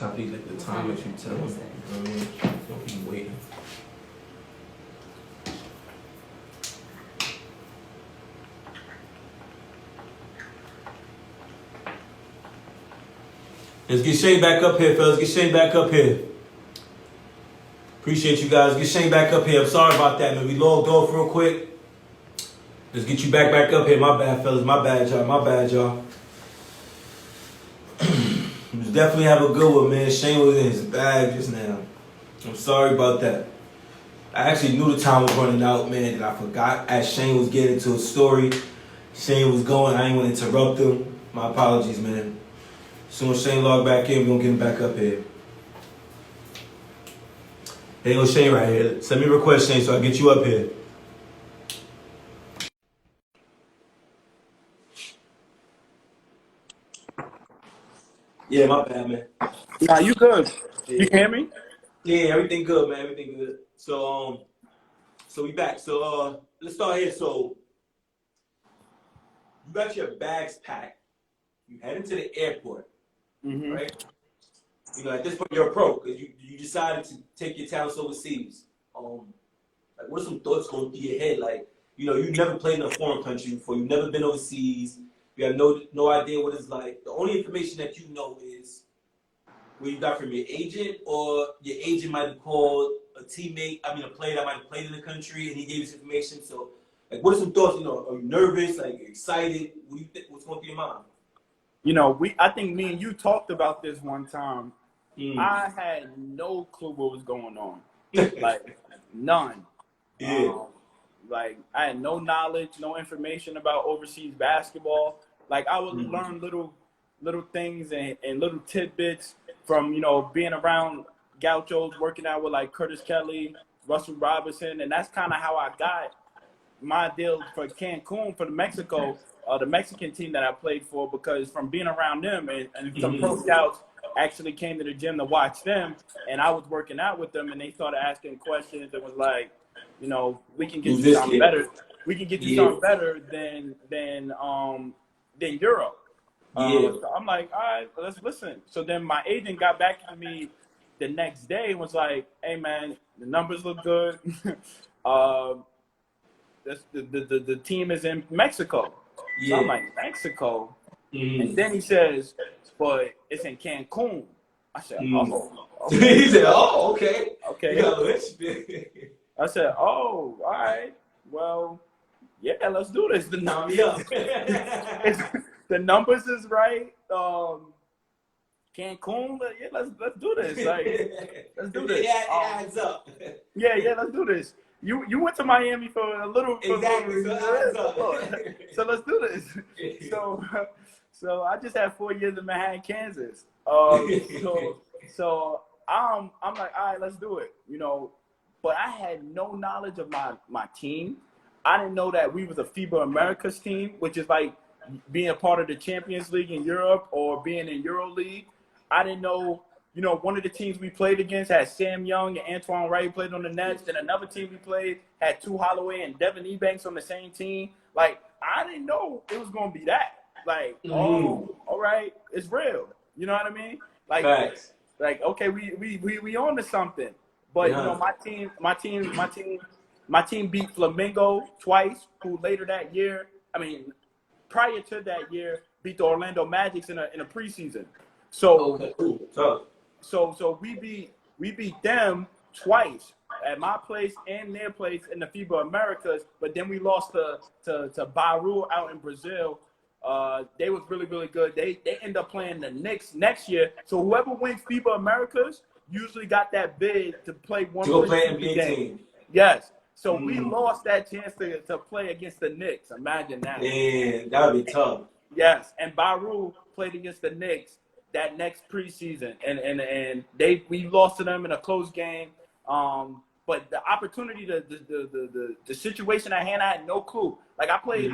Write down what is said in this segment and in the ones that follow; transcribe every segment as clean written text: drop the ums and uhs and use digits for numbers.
copy like the time that you tell them. You know what I mean? Don't be waiting. Let's get Shane back up here, fellas. Get Shane back up here. Appreciate you guys. Get Shane back up here. I'm sorry about that, man. We logged off real quick. Let's get you back up here. My bad, fellas. My bad, y'all. We was definitely have a good one, man. Shane was in his bag just now. I'm sorry about that. I actually knew the time was running out, man, and I forgot as Shane was getting into a story. Shane was going. I didn't want to interrupt him. My apologies, man. As soon as Shane log back in, we're going to get him back up here. There goes Shane right here. Send me a request, Shane, so I get you up here. Yeah, my bad, man. Nah, you good. Yeah. You hear me? Yeah, everything good, man. Everything good. So we back. So let's start here. So you got your bags packed. You heading to the airport, right? You know, at this point you're a pro because you decided to take your talents overseas. Like, what are some thoughts going through your head? Like, you know, you've never played in a foreign country before. You've never been overseas. You have no idea what it's like. The only information that you know is what you got from your agent, or your agent might have called a teammate, a player that might have played in the country, and he gave you this information. So, like, what are some thoughts? You know, are you nervous? Like, excited? What do you think? What's going through your mind? You know, I think me and you talked about this one time. I had no clue what was going on. Like, none. Yeah. Like, I had no knowledge, no information about overseas basketball. Like, I would learn little things and little tidbits from, you know, being around Gauchos, working out with, like, Curtis Kelly, Russell Robinson, and that's kind of how I got my deal for Cancun, for the Mexican team that I played for, because from being around them and some pro scouts actually came to the gym to watch them, and I was working out with them, and they started asking questions. It was like, you know, we can get you something better. We can get you something better than Europe. So I'm like, all right, let's listen. So then my agent got back to me the next day and was like, hey man, the numbers look good. The team is in Mexico. So I'm like, Mexico? And then he says, but it's in Cancun. I said, oh. Okay. He said, oh, okay. Okay. I said, oh, all right. Well, yeah, let's do this. The numbers is right. Cancun, yeah, let's do this. Like, let's do this. Yeah, it adds up. Yeah, let's do this. You went to Miami for a little. Exactly. So let's do this. So I just had 4 years in Manhattan, Kansas. So I'm like, all right, let's do it. You know, but I had no knowledge of my team. I didn't know that we was a FIBA Americas team, which is like being a part of the Champions League in Europe or being in EuroLeague. I didn't know, you know, one of the teams we played against had Sam Young and Antoine Wright played on the Nets. Then another team we played had Tu Holloway and Devin Ebanks on the same team. Like, I didn't know it was going to be that. Like, oh, all right, it's real. You know what I mean? Like, Facts. Like, okay, we on to something. But you know, my team beat Flamingo twice, who later that year, prior to that year, beat the Orlando Magic in a preseason. So so we beat them twice at my place and their place in the FIBA Americas, but then we lost to Bauru out in Brazil. They was really, really good. They end up playing the Knicks next year. So whoever wins FIBA Americas usually got that bid to play one to play NBA team. Yes. So we lost that chance to play against the Knicks. Imagine that. Man, that would be tough. Yes, and Bauru played against the Knicks that next preseason, and we lost to them in a close game. But the opportunity, the situation at hand, I had no clue. Like, I played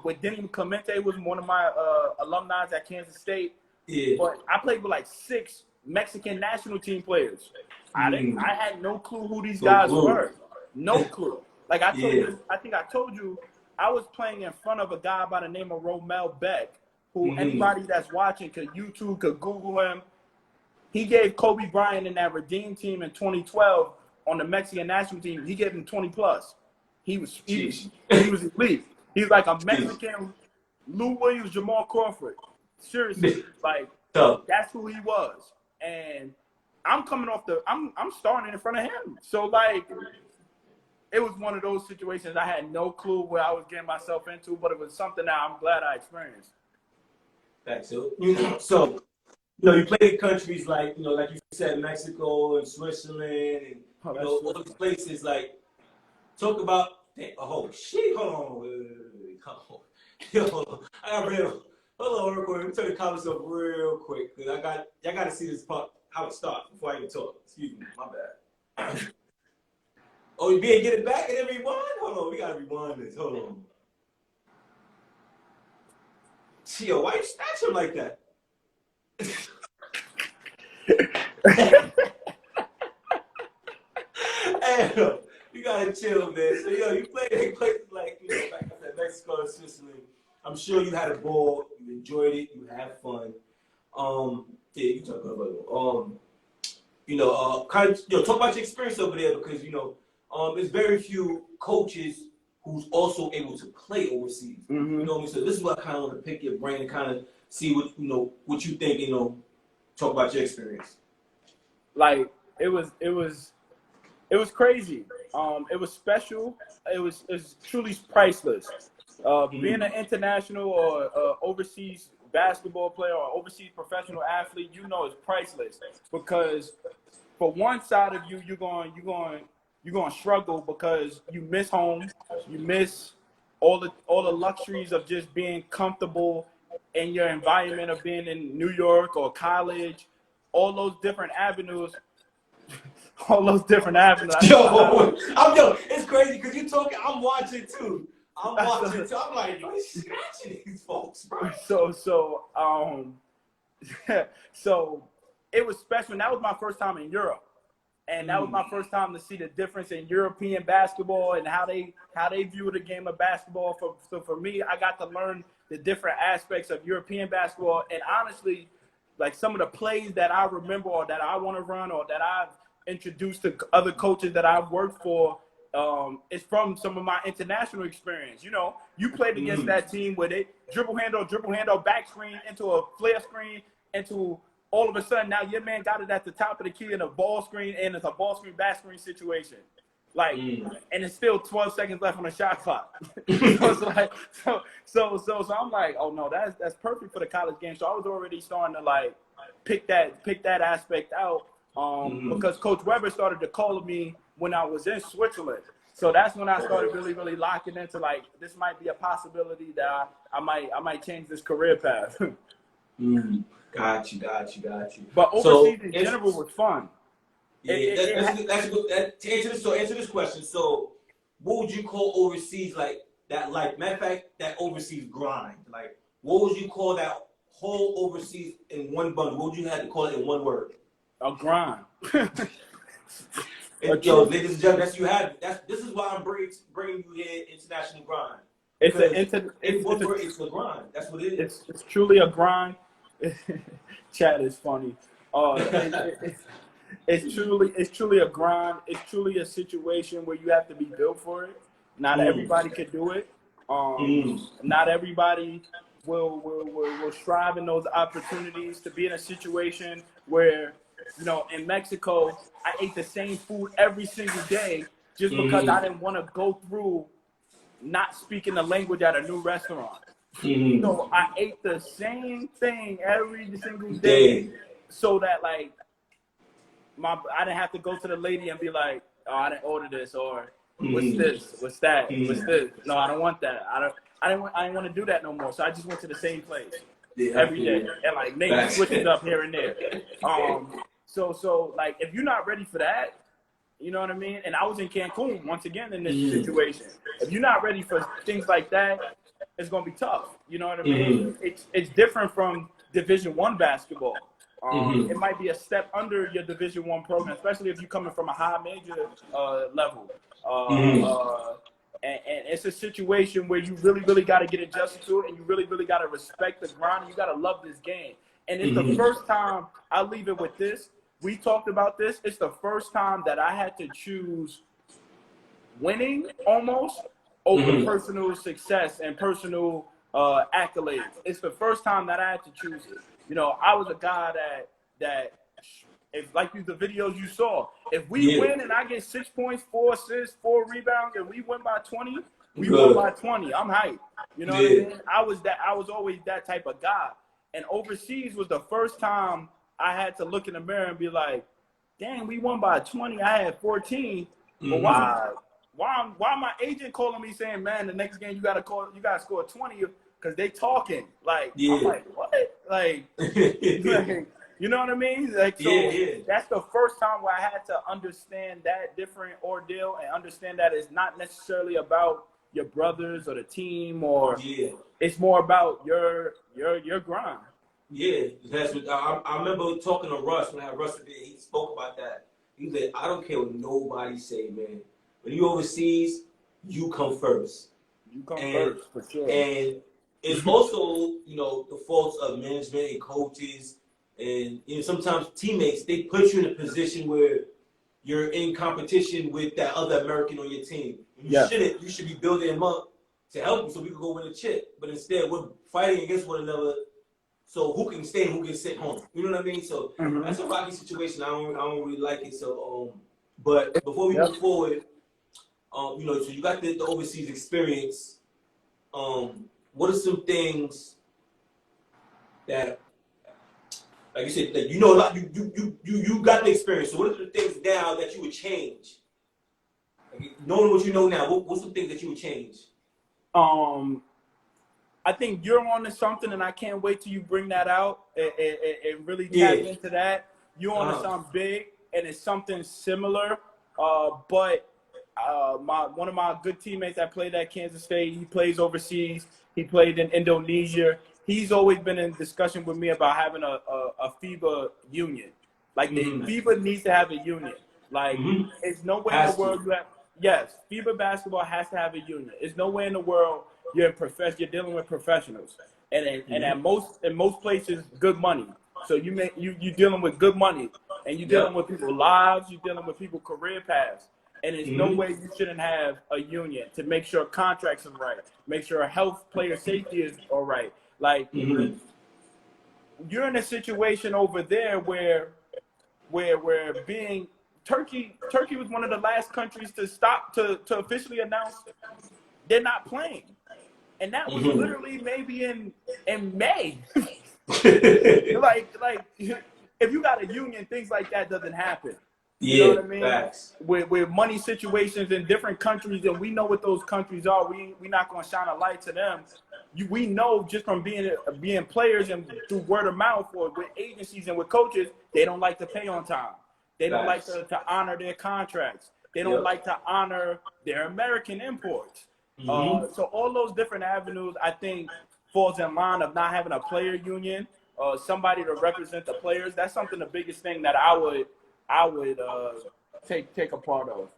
with Denny Clemente, was one of my alumni at Kansas State. Yeah. But I played with like 6 Mexican national team players. I had no clue who these guys were. No clue. Like, I think I told you, I was playing in front of a guy by the name of Romel Beck, who anybody that's watching could YouTube, could Google him. he gave Kobe Bryant in that Redeem team in 2012 on the Mexican national team. He gave him 20 plus. He was elite. He's like a Mexican Lou Williams, Jamal Crawford. Seriously, like that's who he was. And I'm coming off I'm starting in front of him. So like, it was one of those situations I had no clue where I was getting myself into, but it was something that I'm glad I experienced. Thanks. So you played in countries like like you said, Mexico and Switzerland, and all these places. Like, talk about. Oh shit! Hold on, wait. Hold on. I got real. Hold on, real quick. Let me turn the comments up real quick, because y'all got to see this part, how it starts before I even talk. Excuse me, my bad. Oh, you being get it back and then rewind? Hold on, we gotta rewind this. Hold on. Yo, why you snatch him like that? Hey, you gotta chill, man. So you played in places like like I said, Mexico and Switzerland. I'm sure you had a ball, you enjoyed it, you had fun. Yeah, you talk about talk about your experience over there, because there's very few coaches who's also able to play overseas. Mm-hmm. You know what I mean? So this is what I kind of want to pick your brain and kind of see what what you think. Talk about your experience. Like it was crazy. It was special. It was truly priceless. Being an international or overseas basketball player or overseas professional athlete, is priceless, because for one side of you're going to struggle because you miss home, you miss all the luxuries of just being comfortable in your environment of being in New York or college, all those different avenues. It's crazy because you're talking. I'm watching too. I'm like, he's scratching these folks, bro. So it was special. And that was my first time in Europe, and that was my first time to see the difference in European basketball and how they view the game of basketball. So for me, I got to learn the different aspects of European basketball, and honestly, like some of the plays that I remember or that I want to run or that I've introduced to other coaches that I've worked for, it's from some of my international experience. You played against that team where they dribble handle, back screen into a flare screen, into all of a sudden now your man got it at the top of the key in a ball screen, and it's a ball screen, back screen situation. Like, and it's still 12 seconds left on the shot clock. So I'm like, oh no, that's perfect for the college game. So I was already starting to like pick that aspect out. Because Coach Weber started to call me when I was in Switzerland. So that's when I started really, really locking into like, this might be a possibility that I might change this career path. Got you. But overseas in general was fun. Yeah, to answer this question. So what would you call overseas like that? Like, matter of fact, that overseas grind. Like, what would you call that whole overseas in one bundle? What would you have to call it in one word? A grind. Yo, ladies and gentlemen, that's you have. This is why I'm bringing you here, international grind. It's the grind. That's what it is. It's truly a grind. Chat is funny. It's truly a grind. It's truly a situation where you have to be built for it. Not everybody can do it. Not everybody will strive in those opportunities to be in a situation where, in Mexico, I ate the same food every single day just because I didn't want to go through not speaking the language at a new restaurant. So I ate the same thing every single day so that like I didn't have to go to the lady and be like, oh, I didn't order this, or what's this? What's that? What's this? No, I don't want that. I didn't want to do that no more. So I just went to the same place every day and like maybe switch it up here and there. So like if you're not ready for that, you know what I mean? And I was in Cancun once again in this situation. If you're not ready for things like that, it's gonna be tough. You know what I mean? It's different from Division I basketball. It might be a step under your Division I program, especially if you're coming from a high major level. And it's a situation where you really, really got to get adjusted to it, and you really, really got to respect the grind, and you got to love this game. And it's the first time, I'll leave it with this. We talked about this. It's the first time that I had to choose winning almost over personal success and personal accolades. It's the first time that I had to choose it. You know, I was a guy that if like the videos you saw, if we win and I get 6 points, 4 assists, 4 rebounds, and we win by 20, we won by 20. I'm hyped. You know what I mean? I was always that type of guy. And overseas was the first time I had to look in the mirror and be like, dang, we won by 20. I had 14. But why my agent calling me saying, man, the next game you gotta score 20 because they talking. Like, I'm like, what? Like, you know what I mean? Like, so that's the first time where I had to understand that different ordeal and understand that it's not necessarily about your brothers or the team or it's more about your grind. Yeah, that's what I remember talking to Russ when I had Russ did. He spoke about that. He said, "I don't care what nobody say, man. When you overseas, you come first. You come first for sure." And it's also, you know, the faults of management and coaches, and you know sometimes teammates. They put you in a position where you're in competition with that other American on your team. You shouldn't. You should be building them up to help you so we can go win a chip. But instead, we're fighting against one another. So who can stay and who can sit home? You know what I mean? So that's a rocky situation. I don't really like it. So but before we move forward, you know, so you got the overseas experience. What are some things that, like you said, that you know a lot, you got the experience. So what are the things now that you would change? Like, knowing what you know now, what's some things that you would change? I think you're on to something, and I can't wait till you bring that out and really tap into that. You're on to something big, and it's something similar. But one of my good teammates that played at Kansas State, he plays overseas. He played in Indonesia. He's always been in discussion with me about having a FIBA union. Like, the FIBA needs to have a union. Like, it's no way in the world you have – yes, FIBA basketball has to have a union. It's no way in the world – you're dealing with professionals, and in most places, good money. So you're dealing with good money, and you're dealing with people's lives. You're dealing with people's career paths, and there's no way you shouldn't have a union to make sure contracts are right, make sure health, player safety is all right. Like you're in a situation over there where being Turkey was one of the last countries to stop to officially announce they're not playing. And that was literally maybe in May. like if you got a union, things like that doesn't happen. You know what I mean? Facts. With money situations in different countries, and we know what those countries are. We're not going to shine a light to them. We know just from being players and through word of mouth or with agencies and with coaches, they don't like to pay on time. They don't like to honor their contracts. They don't like to honor their American imports. So all those different avenues, I think, falls in line of not having a player union, somebody to represent the players. That's something, the biggest thing that I would take a part of.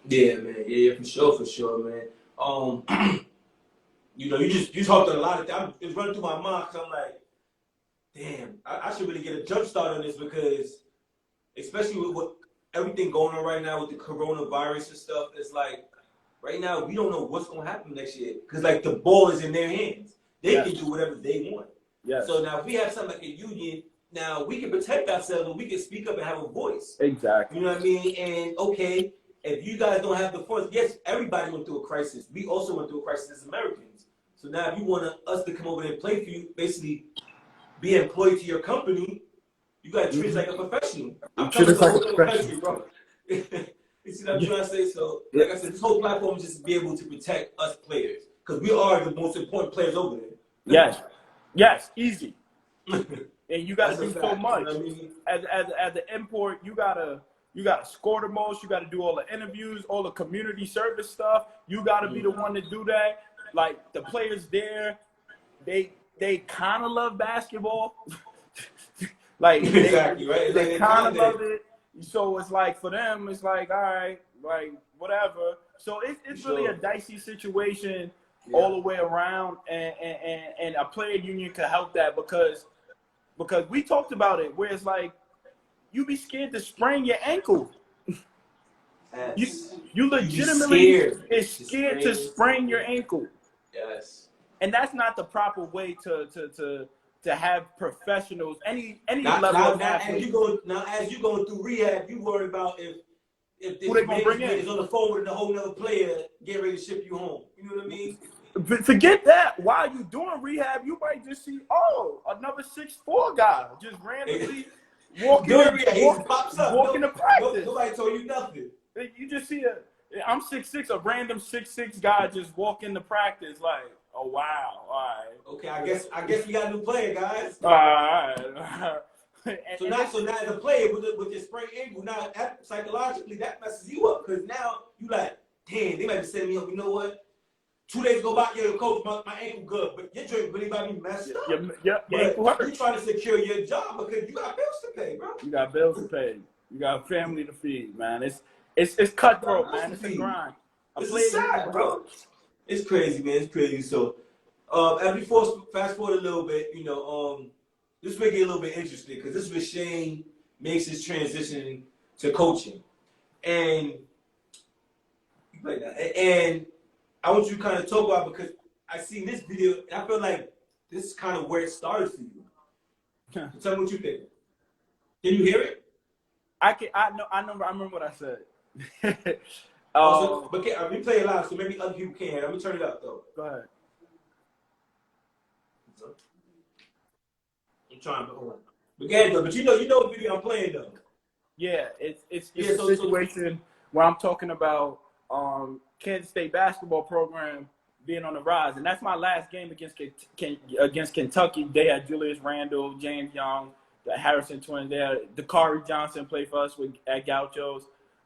Yeah, man. Yeah, for sure, man. You know, you talked a lot of things. It's running through my mind because I'm like, damn, I should really get a jump start on this because, especially with what everything going on right now with the coronavirus and stuff, it's like, right now, we don't know what's going to happen next year because, like, the ball is in their hands. They can do whatever they want. So now if we have something like a union, now we can protect ourselves and we can speak up and have a voice. Exactly. You know what I mean? And, okay, if you guys don't have the force, yes, everybody went through a crisis. We also went through a crisis as Americans. So now if you want us to come over there and play for you, basically be employed to your company, you got to treat us like a professional. I'm coming to a whole other country, bro. You see what I'm trying to say? So, like I said, this whole platform is just to be able to protect us players because we are the most important players over there. Yes, easy. And you got to do so much. You know what I mean? As the import, you gotta score the most. You got to do all the interviews, all the community service stuff. You got to be the one to do that. Like, the players there, they kind of love basketball. Like, exactly, right? They kind of love it. So it's like, for them, it's like, all right, like, whatever. So it's really a dicey situation all the way around, and a player union could help that because because we talked about it, where it's like you be scared to sprain your ankle. Yes. You legitimately is scared to sprain your ankle. Yes. And that's not the proper way to have professionals, any level of athlete. As you going through rehab, you worry about if who they gonna bring in is on the phone with a whole nother player getting ready to ship you home. You know what I mean? Forget that. While you doing rehab, you might just see, another 6'4" guy just randomly walking to practice. Nobody told you nothing. You just see I'm 6'6", a random 6'6" guy just walk into practice like, oh wow, all right. Okay, I guess we got a new player, guys. All right. So now as a player with your sprained ankle, now psychologically that messes you up because now you like, damn, they might be setting me up. You know what? 2 days go by, coach, my ankle good, but your joint really might be messed up. Your ankle hurt. You're trying to secure your job because you got bills to pay, bro. You got bills to pay. You got family to feed, man. It's cutthroat, man. It's a grind. It's sad, bro. It's crazy, man. It's crazy. So, as we fast forward a little bit, this may get a little bit interesting because this is where Shane makes his transition to coaching, and I want you to kind of talk about because I seen this video and I feel like this is kind of where it started for you. So tell me what you think. Can you hear it? I remember what I said. But we play it loud, so maybe other people can't. I'm gonna turn it up though. Go ahead. I'm trying to hold on. But go ahead though. But you know what video I'm playing though. Yeah, it's a situation where I'm talking about Kansas State basketball program being on the rise, and that's my last game against Kentucky. They had Julius Randle, James Young, the Harrison twins. They had Dakari Johnson play for us at Gauchos.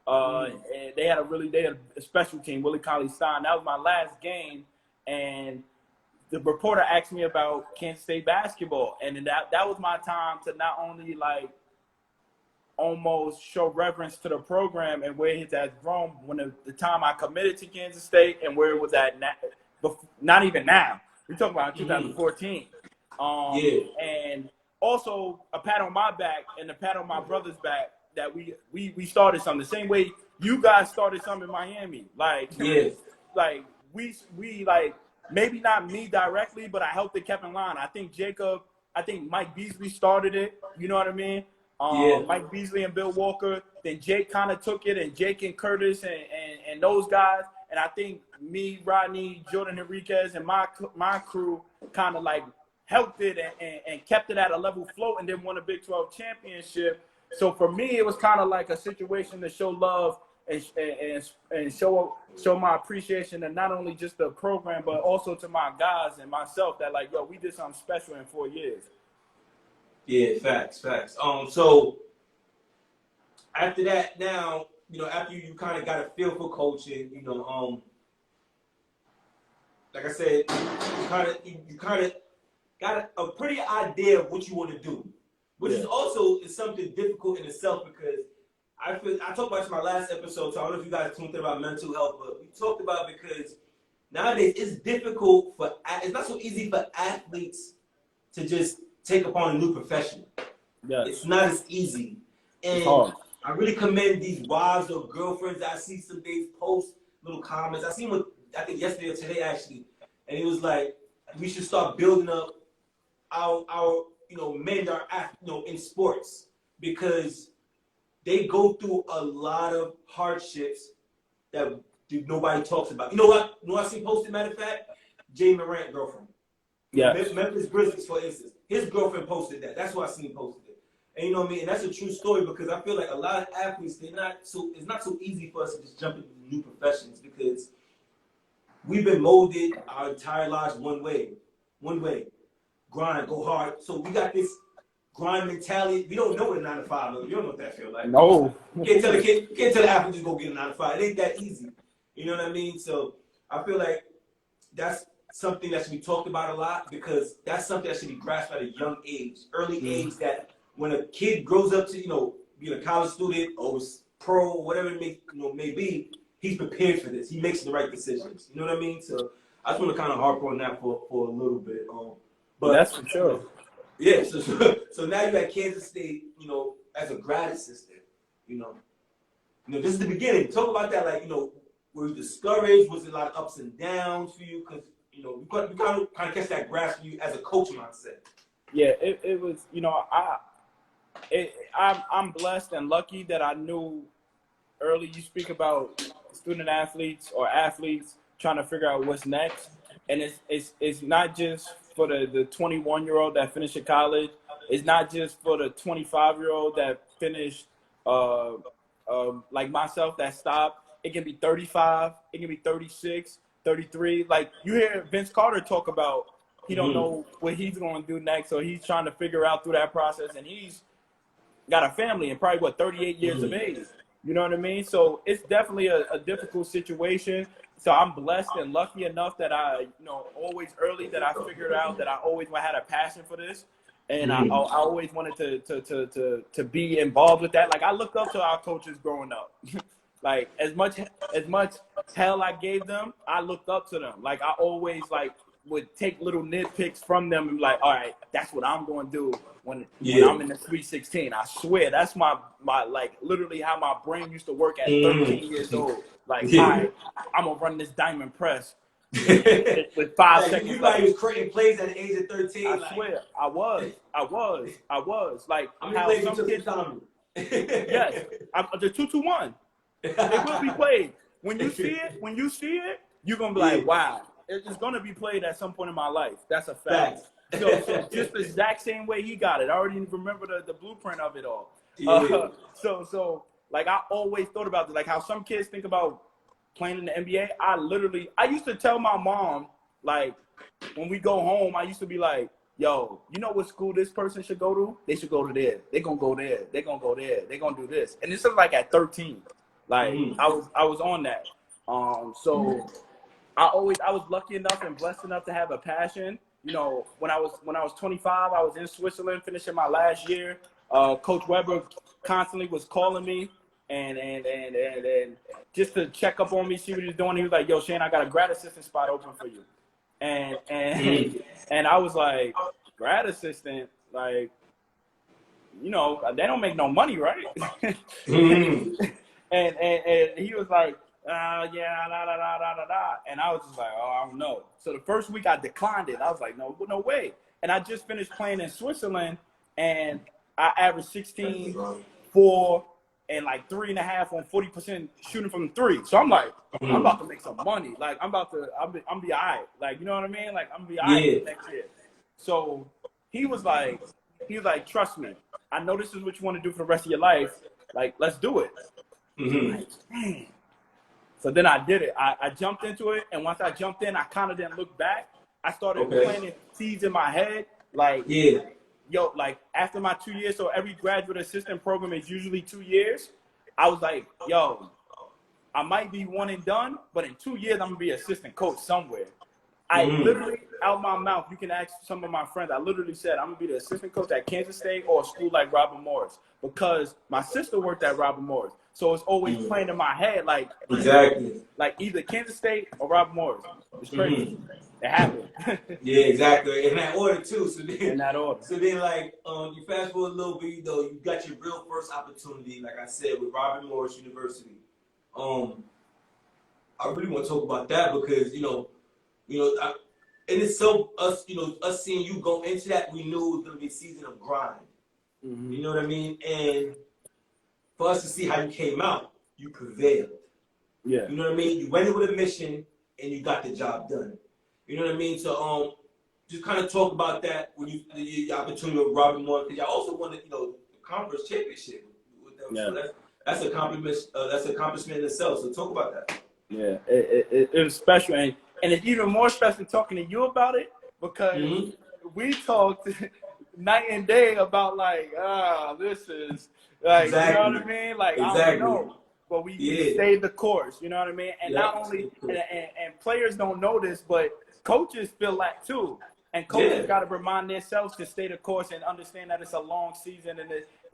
And they had a special team, Willie Cauley-Stein. That was my last game, and the reporter asked me about Kansas State basketball, and that was my time to not only like almost show reverence to the program and where it has grown when the time I committed to Kansas State and where it was at not even now. We're talking about 2014. And also a pat on my back and a pat on my brother's back that we started something. The same way you guys started something in Miami. Like we like maybe not me directly, but I helped it kept in line. I think Mike Beasley started it. You know what I mean? Mike Beasley and Bill Walker. Then Jake kind of took it, and Jake and Curtis and those guys. And I think me, Rodney, Jordan Enriquez, and my crew kind of like helped it and kept it at a level float, and then won a Big 12 championship. So for me, it was kind of like a situation to show love and show my appreciation, and not only just the program, but also to my guys and myself that like, yo, we did something special in 4 years. Yeah, facts. So after that, now, after you kind of got a feel for coaching, like I said, you kind of got a pretty idea of what you want to do, which is also something difficult in itself because I talked about it in my last episode, so I don't know if you guys tuned in about mental health, but we talked about because nowadays it's difficult it's not so easy for athletes to just take upon a new profession. Yeah. It's not as easy. And I really commend these wives or girlfriends that I see some days post little comments. I seen one, I think yesterday or today actually, and it was like, we should start building up our men that are in sports because they go through a lot of hardships that nobody talks about. You know what? I seen posted, matter of fact? Jay Morant girlfriend. Yeah. Memphis Grizzlies, for instance. His girlfriend posted that. That's why I seen posted it. And you know what I mean? And that's a true story because I feel like a lot of athletes, it's not so easy for us to just jump into new professions because we've been molded our entire lives one way. Grind, go hard. So we got this grind mentality. We don't know what a 9 to 5 is. You don't know what that feels like. No. You can't tell the athlete just go get a 9 to 5. It ain't that easy. You know what I mean? So I feel like that's something that should be talked about a lot because that's something that should be grasped at a young age, early age, that when a kid grows up to, being a college student or pro or whatever it may be, he's prepared for this. He makes the right decisions. You know what I mean? So I just want to kind of harp on that for a little bit. But that's for sure. Yeah, so now you're at Kansas State, you know, as a grad assistant, you know. This is the beginning. Talk about that, like, were you discouraged? Was it a lot of ups and downs for you? Because, you kind of catch that grasp for you as a coach mindset. Yeah, it was, I'm blessed and lucky that I knew early. You speak about student athletes or athletes trying to figure out what's next, and it's not just for the 21-year-old that finished college. It's not just for the 25-year-old that finished like myself that stopped. It can be 35, it can be 36, 33. Like you hear Vince Carter talk about he don't know what he's going to do next, so he's trying to figure out through that process, and he's got a family and probably 38 years of age. You know what I mean? So it's definitely a difficult situation. So I'm blessed and lucky enough that I, always early that I figured out that I always had a passion for this, and I always wanted to be involved with that. Like I look up to our coaches growing up. Like as much hell I gave them, I looked up to them. Like I always would take little nitpicks from them and be like, all right, that's what I'm going to do when I'm in the Sweet 16. I swear, that's my like literally how my brain used to work at 13 years old. Like, all right, I'm gonna run this diamond press with 5 seconds. You thought you was creating plays at the age of 13. I swear, I was. Like how many how plays some kids. Yes, the 2-2-1. It will be played. When you see it, you're gonna be like, wow. It's going to be played at some point in my life. That's a fact. So just the exact same way he got it. I already remember the blueprint of it all. So like I always thought about this, like how some kids think about playing in the NBA. I used to tell my mom, like when we go home, I used to be like, yo, you know what school this person should go to? They should go to there. They're going to go there. They're going to go there. They're going to do this. And this is like at 13. Like I was on that. So I was lucky enough and blessed enough to have a passion. When I was 25, I was in Switzerland finishing my last year. Coach Weber constantly was calling me and just to check up on me, see what he was doing. He was like, "Yo, Shane, I got a grad assistant spot open for you." And I was like, "Grad assistant, like, they don't make no money, right?" and he was like, yeah, and I was just like, oh, I don't know. So the first week I declined it. I was like, no way. And I just finished playing in Switzerland, and I averaged 16, 4, and like 3.5 on 40% shooting from 3. So I'm like, I'm about to make some money. Like I'm be all right. Like, you know what I mean? Like I'm gonna be all right next year. So he was like, trust me. I know this is what you want to do for the rest of your life. Like, let's do it. Like, dang. So then I did it. I jumped into it, and once I jumped in, I kind of didn't look back. I started planting seeds in my head, like, like after my 2 years, so every graduate assistant program is usually 2 years. I was like, yo, I might be one and done, but in 2 years, I'm going to be assistant coach somewhere. I literally, out my mouth, you can ask some of my friends, I literally said, I'm going to be the assistant coach at Kansas State or a school like Robert Morris, because my sister worked at Robert Morris. So it's always playing in my head, like, like either Kansas State or Robert Morris. It's crazy. It happened. Yeah, exactly. In that order, too. So then, in that order. So then, like, you fast forward a little bit, you got your real first opportunity, like I said, with Robert Morris University. I really want to talk about that because, and it's so us seeing you go into that, we knew it was going to be a season of grind. You know what I mean? And for us to see how you came out, you prevailed. Yeah. You know what I mean? You went in with a mission and you got the job done. You know what I mean? So just kind of talk about that when the opportunity with Robert Morris, because y'all also won the conference championship with them. Yeah. So that's an accomplishment in itself. So talk about that. Yeah, it was special, and it's even more special talking to you about it because we talked night and day about like, this is like, you know what I mean? Like, I don't know, but we stayed the course, you know what I mean? And not only, and players don't know this, but coaches feel that too. And coaches got to remind themselves to stay the course and understand that it's a long season and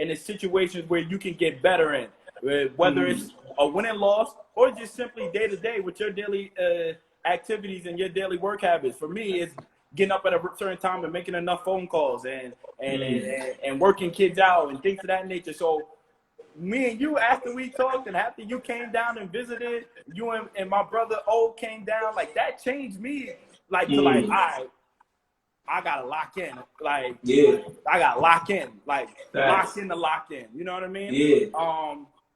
it's situations where you can get better in, whether it's a win and loss or just simply day to day with your daily activities and your daily work habits. For me, it's getting up at a certain time and making enough phone calls and working kids out and things of that nature. So me and you, after we talked and after you came down and visited, you and my brother O came down, like that changed me, like to like, all right, I gotta lock in, like I gotta lock in, like lock in to lock in. You know what I mean? Yeah.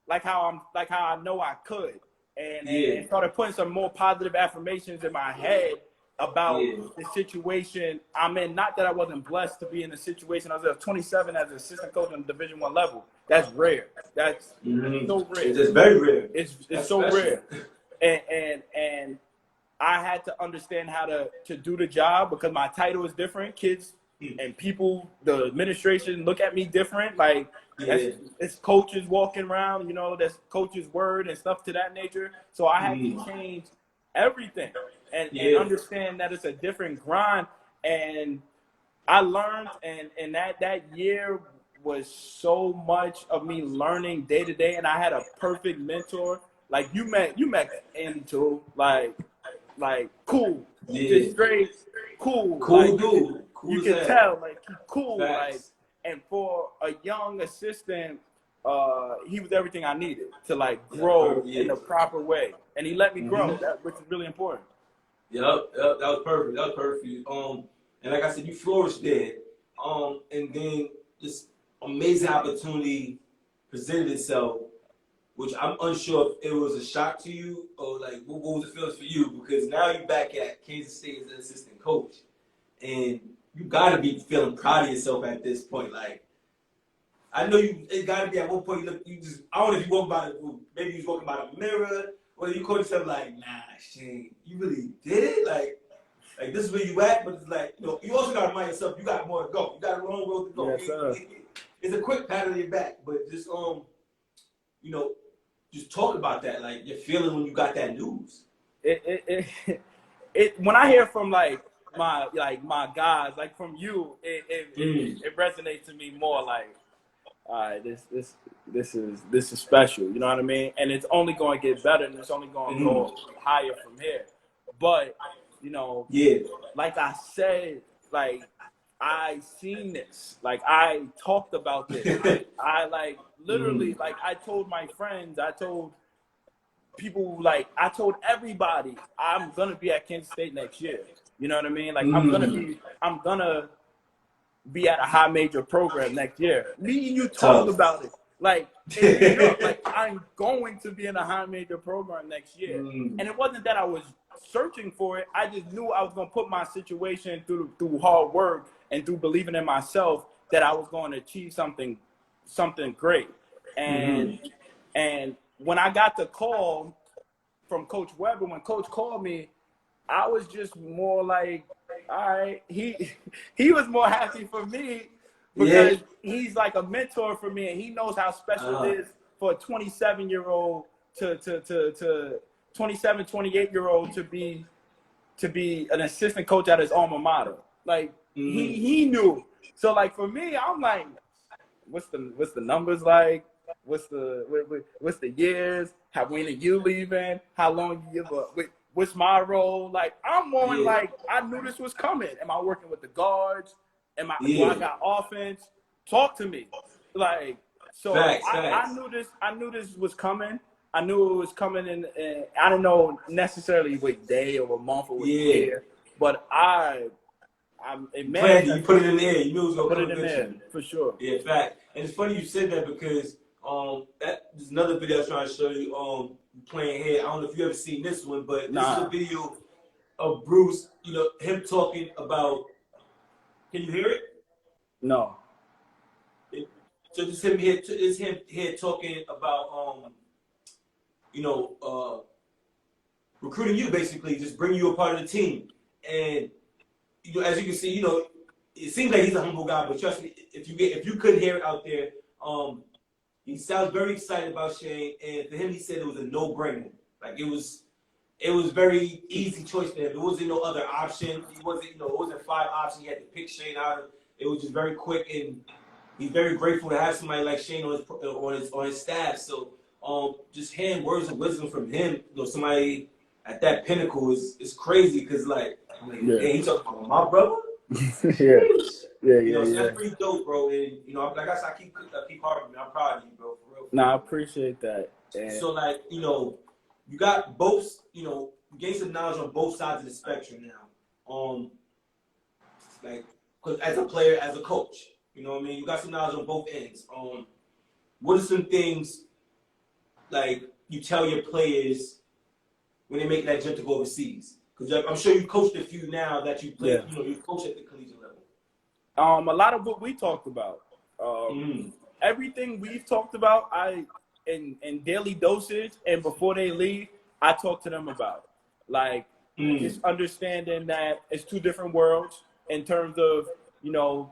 Like how I know I could, and started putting some more positive affirmations in my head about the situation I'm in. Not that I wasn't blessed to be in the situation. I was at 27 as an assistant coach on the Division I level. That's rare. That's so rare. It's just very rare. It's so special. Rare. And I had to understand how to do the job because my title is different. Kids and people, the administration look at me different. Like it's coaches walking around, you know, that's coach's word and stuff to that nature. So I had to change everything and understand that it's a different grind. And I learned, and that year was so much of me learning day to day. And I had a perfect mentor. Like you met Andy too, like cool, just straight cool like, dude. Cool you can tell, like he cool. Facts. Like, and for a young assistant, he was everything I needed to like grow in the proper way, and he let me grow, which is really important. Yep, that was perfect. That was perfect for you. And like I said, you flourished there. And then this amazing opportunity presented itself, which I'm unsure if it was a shock to you or like what was the feelings for you, because now you're back at Kansas State as an assistant coach, and you gotta be feeling proud of yourself at this point. Like, I know it gotta be at one point you just, I don't know if you walk by maybe you was walking by the mirror, or you caught yourself like, nah, Shane, you really did it? Like this is where you at, but it's like, you know, you also gotta remind yourself you got more to go. You got a long road to go. Yes, sir. It's a quick pat on your back, but just you know, just talk about that, like your feeling when you got that news. It when I hear from my guys, like from you, it resonates to me more like, all right, this is special. You know what I mean? And it's only going to get better, and it's only going to go higher from here. But you know, like I said, like I seen this, like I talked about this. I like literally, like I told my friends, I told people, like I told everybody, I'm gonna be at Kansas State next year. You know what I mean? Like I'm gonna be at a high major program next year. Me and you talked about it. Like in New York, like I'm going to be in a high major program next year. And it wasn't that I was searching for it. I just knew I was gonna put my situation through hard work and through believing in myself that I was going to achieve something great. And when I got the call from Coach Weber, when Coach called me, I was just more like, all right. He was more happy for me because he's like a mentor for me, and he knows how special it is for a 27-year-old to 27, 28-year-old to be an assistant coach at his alma mater. Like he knew. So like for me, I'm like, what's the numbers like? What's the years? When are you leaving? How long you give up? What's my role? Like I'm more like I knew this was coming. Am I working with the guards? Do I got offense? Talk to me. Like so I knew this was coming. I knew it was coming in, I don't know necessarily what day or a month or what year, but you put it in the air. You knew it was gonna put it in there for sure. Yeah, fact. And it's funny you said that because there's another video I was trying to show you playing here. I don't know if you ever seen this one, but this is a video of Bruce. You know him talking about. Can you hear it? No. So just him here talking about recruiting you, basically, just bringing you a part of the team. And you know, as you can see, you know, it seems like he's a humble guy, but trust me, if you could hear it out there, he sounds very excited about Shane, and for him, he said it was a no-brainer. Like it was very easy choice for him. There wasn't no other option. It wasn't 5 options. He had to pick Shane out of. It was just very quick, and he's very grateful to have somebody like Shane on his staff. So just hearing words of wisdom from him, you know, somebody at that pinnacle is crazy because like I'm like, Yeah. hey, he talking about my brother. Yeah. Yeah. You know, so Yeah. that's pretty dope, bro. And you know, like I said, I keep harping. I'm proud of you, bro. For real. No, I appreciate that. And So like, you know, you got both. You know, you gain some knowledge on both sides of the spectrum now. Like, cause as a player, as a coach, you know what I mean. You got some knowledge on both ends. What are some things like you tell your players when they make that jump to go overseas? Because I'm sure you coached a few now that you played. Yeah. You know, you coach at the collegiate level. A lot of what we talked about, everything we've talked about, in daily dosage and before they leave, I talk to them about. Like, just understanding that it's two different worlds in terms of, you know,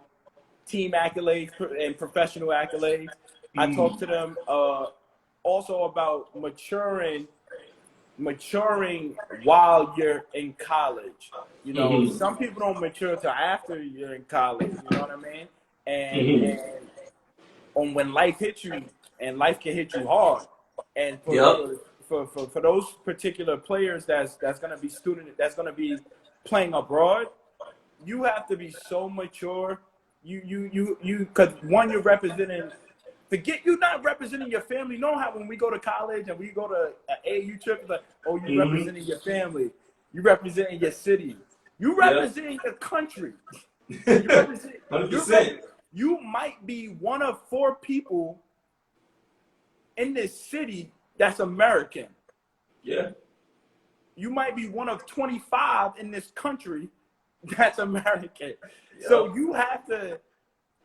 team accolades and professional accolades. I talk to them also about maturing while you're in college. You know, some people don't mature till after you're in college. You know what I mean? And when life hits you, and life can hit you hard. And for those particular players that's gonna be playing abroad, you have to be so mature. You because one, you're representing. Forget you not representing your family. You know how when we go to college and we go to an AAU trip, it's like, oh, you representing your family. You representing your city. You representing your country. You represent. 100%. You might be one of 4 people in this city that's American. Yeah. You might be one of 25 in this country that's American. So you have to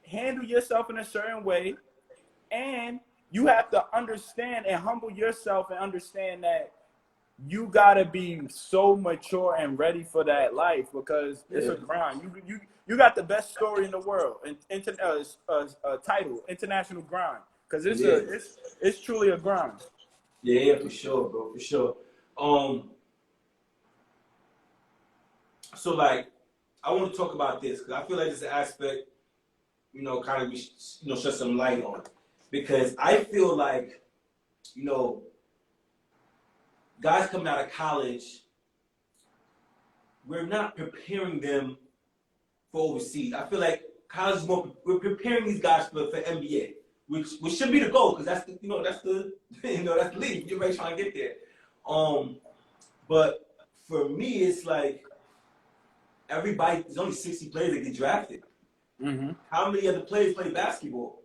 handle yourself in a certain way. And you have to understand and humble yourself and understand that you gotta be so mature and ready for that life because it's a grind. You got the best story in the world, and title, international grind, because it's truly a grind. Yeah, for sure, bro, for sure. So like, I want to talk about this because I feel like it's an aspect, you know, kind of shed some light on. Because I feel like, you know, guys coming out of college, we're not preparing them for overseas. I feel like college is we're preparing these guys for NBA, which should be the goal because that's the that's the league. You're trying to get there. But for me, it's like there's only 60 players that get drafted. How many other players play basketball?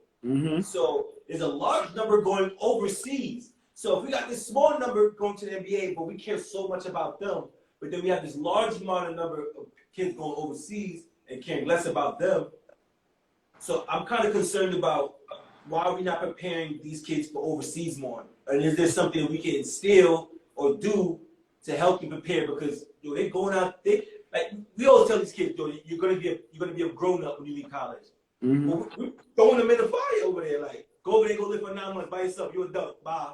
So there's a large number going overseas. So if we got this small number going to the NBA, but we care so much about them, but then we have this large amount of number of kids going overseas and caring less about them. So I'm kind of concerned about why are we not preparing these kids for overseas more? And is there something we can instill or do to help them prepare? Because they're going out. Like we always tell these kids, you're gonna be a grown up when you leave college. We're throwing them in the fire over there. Like, go over there, go live for 9 months by yourself. You're a adult. Bye.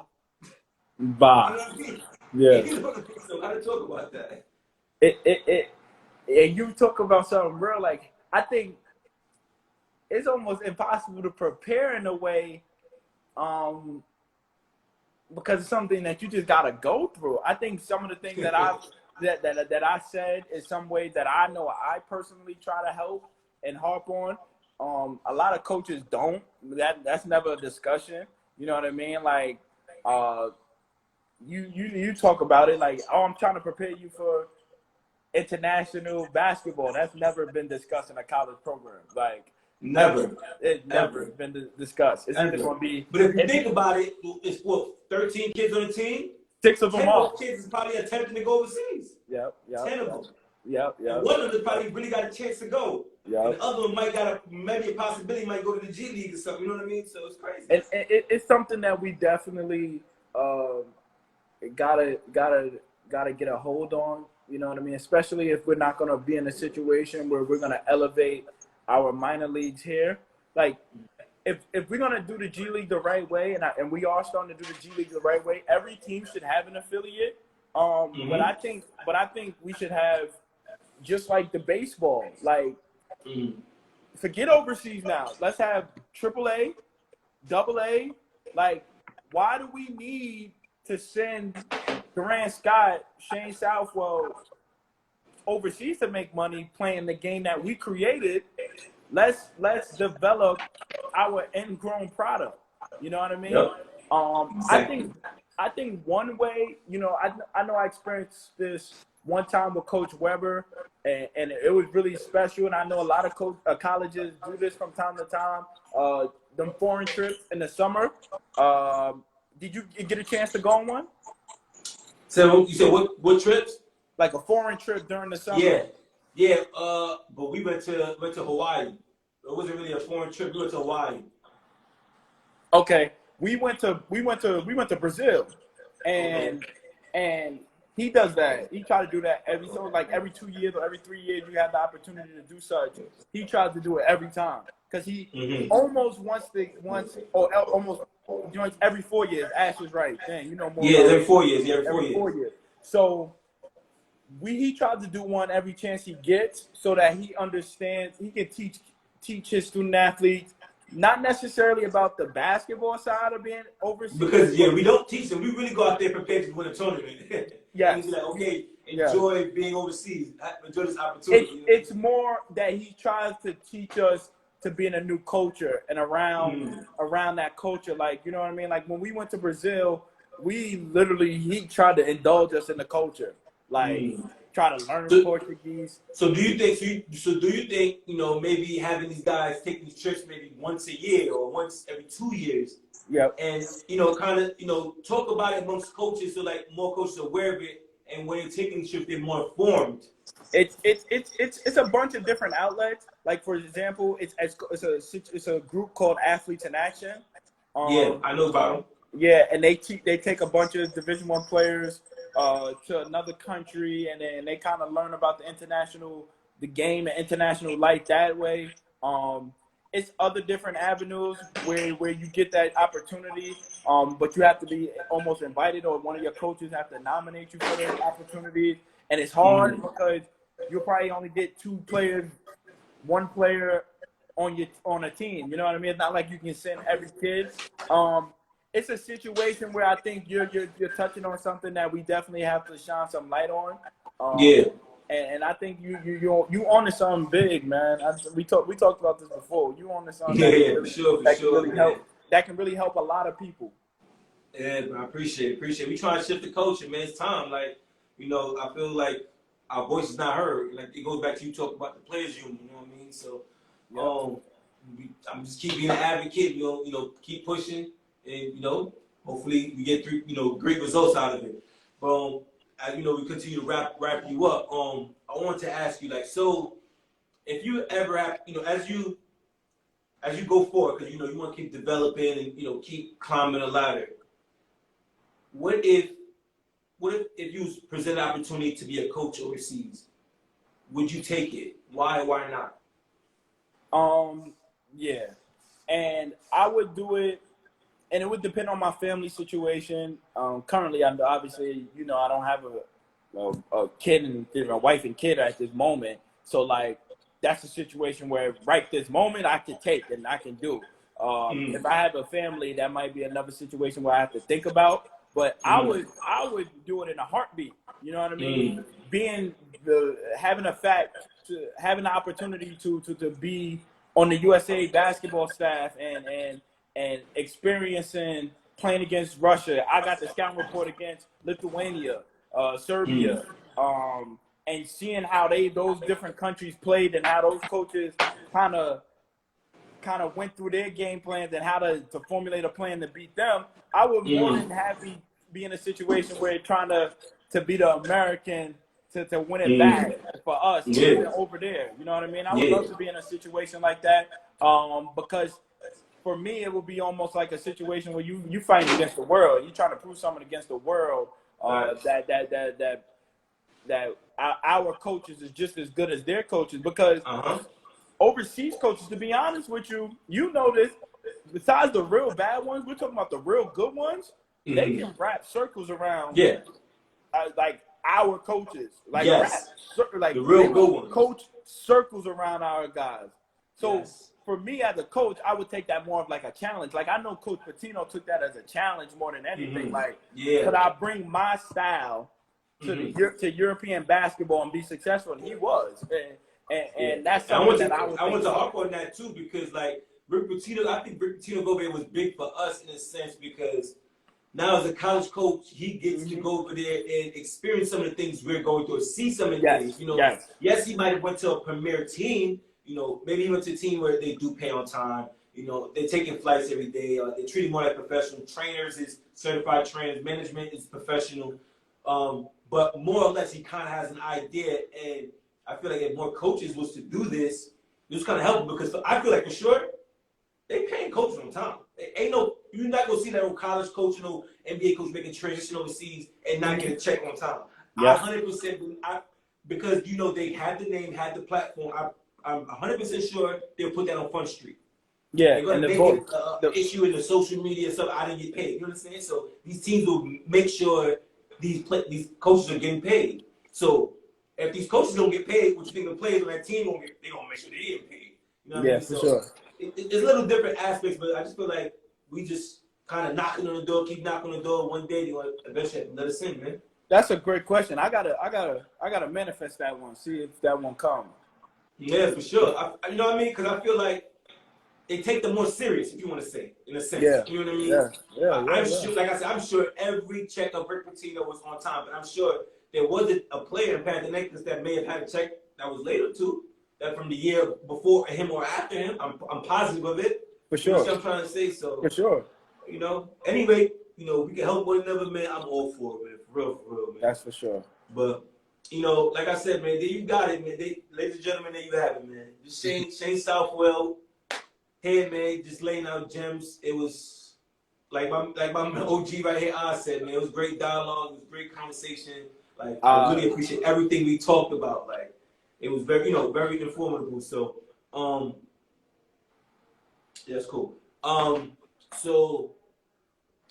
Bye. You know what I mean? Yeah. You know what I mean? So how to talk about that? And you talk about something real. Like, I think it's almost impossible to prepare in a way, because it's something that you just gotta go through. I think some of the things that I said is some way that I know I personally try to help and harp on. A lot of coaches don't. That's never a discussion. You know what I mean? Like, you talk about it like, oh, I'm trying to prepare you for international basketball. That's never been discussed in a college program. Like, it's never been discussed. It's either going to be. But if you think about it, it's what 13 kids on the team. 6 of them 10 are. of those kids is probably attempting to go overseas. 10 of them. And one of them probably really got a chance to go. And the other one might maybe a possibility might go to the G League or something. You know what I mean? So it's crazy. And it's something that we definitely gotta get a hold on. You know what I mean? Especially if we're not gonna be in a situation where we're gonna elevate our minor leagues here. Like, if we're gonna do the G League the right way, and we are starting to do the G League the right way, every team should have an affiliate. But I think we should have, just like the baseball, like, forget overseas now. Let's have AAA, AA. Like, why do we need to send Durant Scott, Shane Southwell overseas to make money playing the game that we created. Let's develop our ingrown product. You know what I mean? Yep. Exactly. I think one way, I know I experienced this one time with Coach Weber, and it was really special. And I know a lot of colleges do this from time to time. Them foreign trips in the summer. Did you get a chance to go on one? So you said what trips? Like a foreign trip during the summer? Yeah. But we went to Hawaii. It wasn't really a foreign trip. We went to Hawaii. Okay, we went to Brazil, and he does that. He tried to do that every 2 years or every 3 years. You have the opportunity to do such. He tries to do it every time because he almost almost joins every 4 years. Ash is right. Dang, you know more. Yeah, every 4 years. Yeah, every 4 years. So he tries to do one every chance he gets, so that he understands. He can teach his student athletes. Not necessarily about the basketball side of being overseas. Because, we don't teach them. We really go out there prepared to win a tournament. Yeah. Like, okay, enjoy being overseas. Enjoy this opportunity. It's more that he tries to teach us to be in a new culture and around that culture. Like, you know what I mean? Like, when we went to Brazil, he tried to indulge us in the culture. Like, try to learn Portuguese. So do you think maybe having these guys take these trips maybe once a year or once every 2 years? Yeah. And kind of talk about it amongst coaches so like more coaches are aware of it, and when they're taking the trip they're more informed. It's a bunch of different outlets. Like, for example, it's a group called Athletes in Action. I know about them. Yeah, and they take a bunch of Division I players to another country, and then they kind of learn about the game and international life that way. It's other different avenues where you get that opportunity, but you have to be almost invited, or one of your coaches have to nominate you for those opportunities. And it's hard because you'll probably only get one player on a team. You know what I mean? It's not like you can send every kid. It's a situation where I think you're touching on something that we definitely have to shine some light on. And I think you on to something big, man. We talked about this before. You on to something that can really help a lot of people. Yeah, I appreciate it. We trying to shift the culture, man. It's time. Like, I feel like our voice is not heard. Like, it goes back to you talking about the players union. You know what I mean? So, I'm just keep being an advocate. Keep pushing. And, hopefully we get through, great results out of it. But, as we continue to wrap you up. I want to ask you, like, so if you ever have, as you go forward, because, you want to keep developing and, keep climbing the ladder. What if you was presented an opportunity to be a coach overseas? Would you take it? Why not? Yeah. And I would do it. And it would depend on my family situation. Currently, obviously, I don't have a kid and a wife and kid at this moment. So, like, that's a situation where right this moment I can take and I can do. If I have a family, that might be another situation where I have to think about. But I would do it in a heartbeat. You know what I mean? Having the opportunity to be on the USA basketball staff and experiencing playing against Russia. I got the scouting report against Lithuania, Serbia, and seeing how those different countries played and how those coaches kind of went through their game plans and how to formulate a plan to beat them. I would more than happy be in a situation where trying to be the American to win it back for us over there. You know what I mean? I would love to be in a situation like that because for me, it would be almost like a situation where you fighting against the world. You're trying to prove something against the world that our coaches is just as good as their coaches. Because overseas coaches, to be honest with you, this. Besides the real bad ones, we're talking about the real good ones. They can wrap circles around, like our coaches, like the real good ones. Coach circles around our guys. So Yes. for me as a coach, I would take that more of like a challenge. Like I know Coach Patino took that as a challenge more than anything. Like, could I bring my style to European basketball and be successful? And he was. And that's something that I would I want think to so. harp on that too, because like Rick Pitino, I think Rick Pitino go over there was big for us in a sense, because now as a college coach, he gets to go over there and experience some of the things we're going through, see some of the things. You know, yes, he might have went to a premier team. You know, maybe he went to a team where they do pay on time. You know, they're taking flights every day. They're treating more like professional. Trainers is certified trainers. Management is professional. But more or less, he kind of has an idea. And I feel like if more coaches was to do this, it was kind of helpful, because I feel like for sure, they paying coaches on time. Ain't no, you're not gonna see that old college coach, no NBA coach making transition overseas and not get a check on time. I 100%, because you know they had the name, had the platform. I'm 100% sure they'll put that on Front Street. Yeah, they're gonna make it an issue in the social media and stuff. I didn't get paid. You understand? So these teams will make sure these coaches are getting paid. So if these coaches don't get paid, what you think the players on that team gonna get? They gonna make sure they get paid. You know what I mean? For sure. It's little different aspects, but I just feel like we just kind of knocking on the door, keep knocking on the door. One day they gonna eventually let us in, man. That's a great question. I gotta manifest that one. See if that one comes. Yeah, for sure. You know what I mean? Because I feel like they take them more serious, if you want to say, in a sense. Yeah. You know what I mean? I'm sure, like I said, I'm sure every check of Rick Pitino was on time, but I'm sure there wasn't a player in Panathinaikos that may have had a check that was later too, that from the year before him or after him. I'm positive of it. For sure. You know what I'm trying to say? So for sure. You know. Anyway, you know, we can help one another, man. I'm all for it, man. For real, man. That's for sure. But you know, like I said, man, you got it, man. Ladies and gentlemen, there you have it, man. Just Shane Southwell. Hey, man, just laying out gems. It was like my OG right here, I said, man, it was great dialogue. It was great conversation. Like, I really appreciate everything we talked about. Like, it was very, you know, very informative. So, yeah, that's cool. So,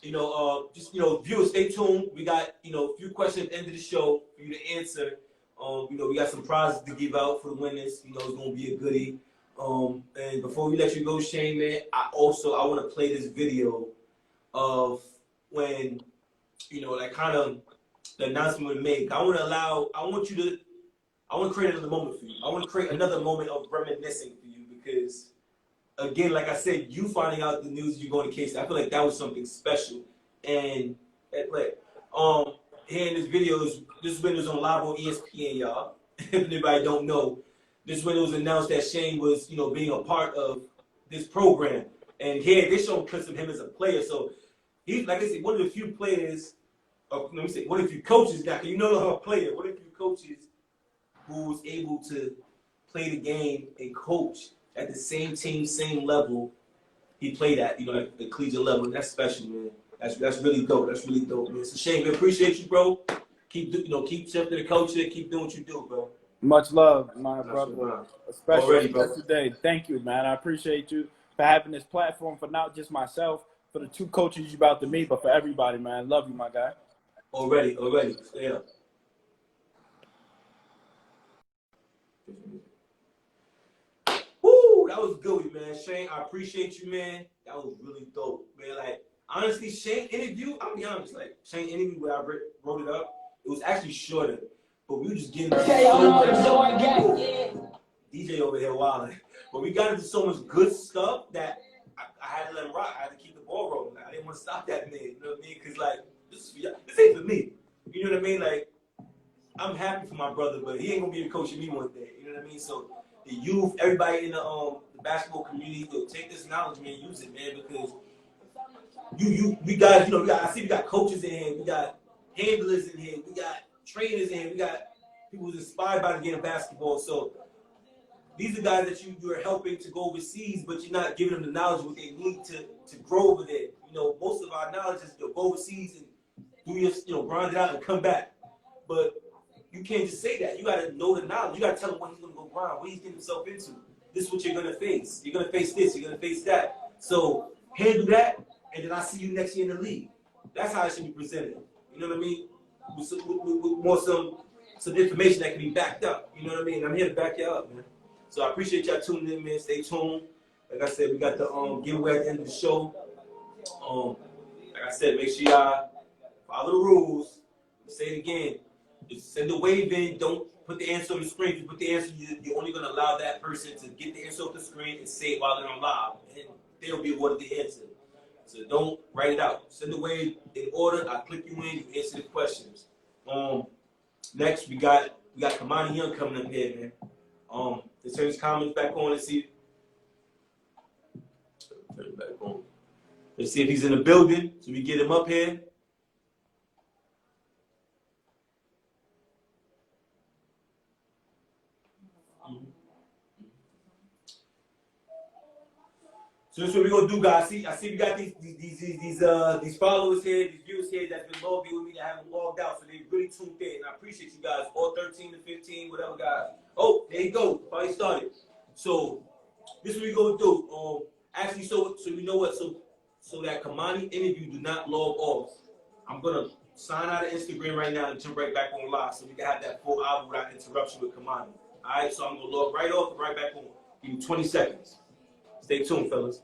you know, just, you know, viewers, stay tuned. We got, you know, a few questions at the end of the show for you to answer. You know, we got some prizes to give out for the winners. You know, it's going to be a goodie. And before we let you go, Shane, man, I want to play this video of when, you know, like kind of the announcement was made. I want to create another moment for you. I want to create another moment of reminiscing for you, because again, like I said, you finding out the news you're going to K-State, I feel like that was something special. And like, here in this video, this video is on live on ESPN, y'all. If anybody don't know, this when it was announced that Shane was, you know, being a part of this program. And here they show clips of him as a player. So he's, like I said, one of the few players, let me say, one of the few coaches that, you know, a player, one of the few coaches who was able to play the game and coach at the same team, same level he played at, you know, at the collegiate level. And that's special, man. That's really dope. That's really dope, man. So Shane, we appreciate you, bro. Keep shifting the culture. Keep doing what you do, bro. Much love, my brother. Especially today. Thank you, man. I appreciate you for having this platform for not just myself, for the two coaches you're about to meet, but for everybody, man. Love you, my guy. Already. Stay up. Woo, that was good, man. Shane, I appreciate you, man. That was really dope, man. Like, honestly, Shane interview, I'll be honest, like, Shane interview where I wrote it up, it was actually shorter. But we were just getting DJ over here wilding. But we got into so much good stuff that I had to let him rock. I had to keep the ball rolling. I didn't want to stop that man. You know what I mean? Because, like, this ain't for me. You know what I mean? Like, I'm happy for my brother, but he ain't going to be a coach of me one day. You know what I mean? So the youth, everybody in the basketball community, will take this knowledge, man, use it, man, because we got, you know, I see we got coaches in here, we got handlers in here, we got trainers in here, we got people who's inspired by the game of basketball. So these are guys that you're helping to go overseas, but you're not giving them the knowledge what they need to grow over there. You know, most of our knowledge is to go overseas and do your, you know, grind it out and come back. But you can't just say that. You got to know the knowledge. You got to tell him what he's going to go grind, what he's getting himself into. This is what you're going to face. You're going to face this. You're going to face that. So handle that, and then I'll see you next year in the league. That's how it should be presented. You know what I mean? With more some information that can be backed up. You know what I mean? I'm here to back you up, man. So I appreciate y'all tuning in, man. Stay tuned. Like I said, we got the giveaway at the end of the show. Like I said, make sure y'all follow the rules. Say it again. Just send the wave in. Don't put the answer on the screen. If you put the answer, you're only going to allow that person to get the answer off the screen and say it while they're on live. And they'll be awarded the answer. So don't write it out. Send the wave in order. I click you in. You answer the questions. Next, we got Kamani Young coming up here, man. Let's turn his comments back on and see. Turn it back on. Let's see if he's in the building, so we get him up here. So that's what we're gonna do, guys. I see we got these followers here, these viewers here that's been logged in with me that haven't logged out, so they really tuned in. And I appreciate you guys, all 13 to 15, whatever, guys. Oh, there you go. Probably started. So this is what we're gonna do. Actually, so you know what? So that Kamani interview do not log off. I'm gonna sign out of Instagram right now and jump right back on live, so we can have that full hour without interruption with Kamani. All right, so I'm gonna log right off and right back on. Give you 20 seconds. Stay tuned, fellas.